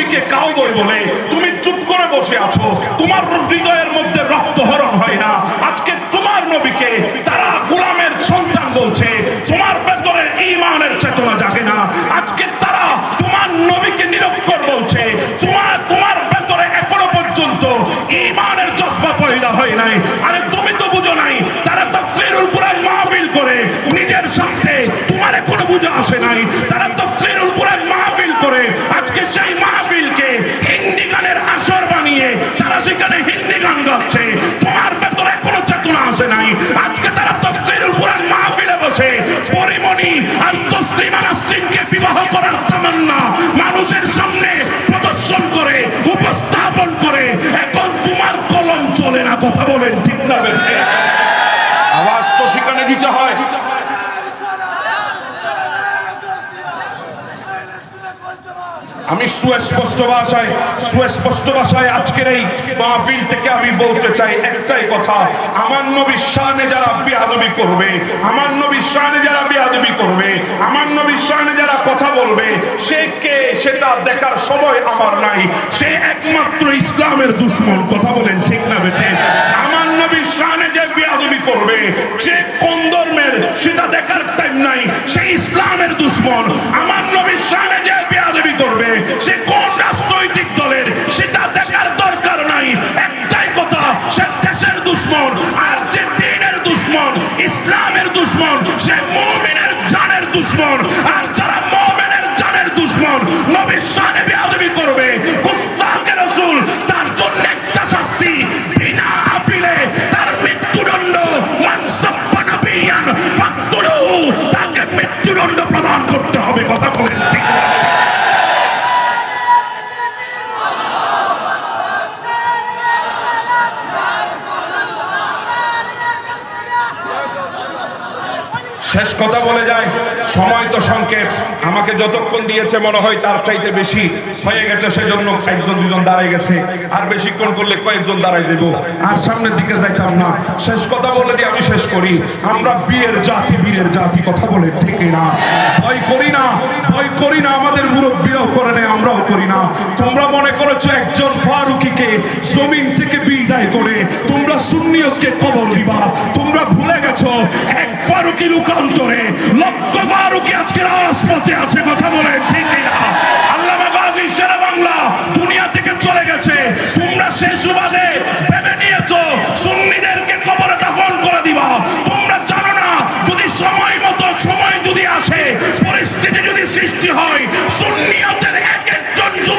নবীকে কাউবয় বলে তুমি চুপ করে বসে আছো, তোমার হৃদয়ের মধ্যে রক্তহরণ হয় না। আজকে তোমার নবীকে তারা গোলামের সন্তান বলছে, তোমার ভেতরে ঈমানের চেতনা জাগে না। আজকে তারা তোমার নবীকে নিরক্ষর বলছে, তোমার ভেতরে এখনো পর্যন্ত ঈমানের জজ্বা পয়দা হয় নাই। আরে তুমি তো বুঝো নাই, তারা তাফসীরুল কুরআন মাহফিল করে নিজের সাথে, তোমার এখনো বুঝা আসে নাই। তারা তাফসীরুল কুরআন মাহফিল করে আজকে সেই মাহফিলকে হিন্দি গানের আসর বানিয়ে তারা সেখানে হিন্দি গান গাচ্ছে, তোমার ভেতরে এখনো চেতনা আসে নাই। আজকে তারা তাফসীরুল কুরআন মাহফিলে বসে পরিমণি আর তসলিমা নাসরিনকে বিবাহ করার তামান্না মানুষের সামনে প্রদর্শন করে উপস্থাপন করে, এখন তোমার কলম চলে না। কথা বলেন ঠিক না বেঠে? আওয়াজ তো সেখানে দিতে হয়। আমি সুস্পষ্ট ভাষায় আজকের এই মাহফিল থেকে আমি বলতে চাই একটাই কথা, আমার নবীর শানে যারা বেয়াদবি করবে, আমার নবীর শানে যারা বেয়াদবি করবে, আমার নবীর শানে যারা কথা বলবে, সে কে সেটা দেখার সময় আমার নাই। সে একমাত্র ইসলামের দুশমন। কথা বলেন ঠিক না বেঠে? আমার নবীর শানে যে বেয়াদবি করবে, সে কোন ধর্মের সেটা দেখার টাইম নাই, সে ইসলামের দুশমন। আমার নবীর শানে যে বেয়াদবি করবে, সে কোন রাজনৈতিক দলের সেটা দেখার দরকার নাই। একটাই কথা, সে দেশের দুশমন। আর যে দ্বীনের দুশমন, ইসলামের দুশমন, সে মুমিনের জানের দুশমন। আর যারা মুমিনের জানের দুশমন, নবীর শানে বেয়াদবি করবে, গুস্তাখে রাসূল, তার জন্য একটা শাস্তি, বিনা আপিলে তার মৃত্যুদণ্ড। মান সাব্বা নাবিয়ান ফাকতুলুহু, তাকে মৃত্যুদণ্ড প্রদান করতে হবে। কথা বলেন ঠিক না? শেষ কথা বলে যায়, সময় তো সংক্ষেপ। আমাকে যতক্ষণ দিয়েছে মনে হয় তার চাইতে বেশি হয়ে গেছে, সেজন্য একজন দুজন দাঁড়ায় গেছে। আর বেশিক্ষণ করলে কয়েকজন দাঁড়ায় যাব, আর সামনের দিকে যাইতাম না। শেষ কথা বলে দিয়ে আমি শেষ করি, আমরা বীরের জাতি, বীরের জাতি। কথা বলে ঠিক না? ভয় করি না, ভয় করি না। আমাদের মুরব্বীরাও করে না, আমরাও করি না। তোমরা মনে করেছো একজন ফারুকীকে জমিন থেকে বিদায় করে তোমরা সুন্নিয়তকে কবর দিবা। তোমরা ভুলে গেছো এক ফারুকী লোকান্তরে লক্ষ ফারুকী আজকে রাজপথে আছে। কথা বলে ঠিক না? আল্লামা গাজী শেরে বাংলা দুনিয়া থেকে চলে গেছে, তোমরা সেই সুবাদে ভেবে নিয়েছো সুন্নিদেরকে কবরে দাফন করে দিবা। তোমরা জানো না, যদি সময় মতো সময় যদি আসে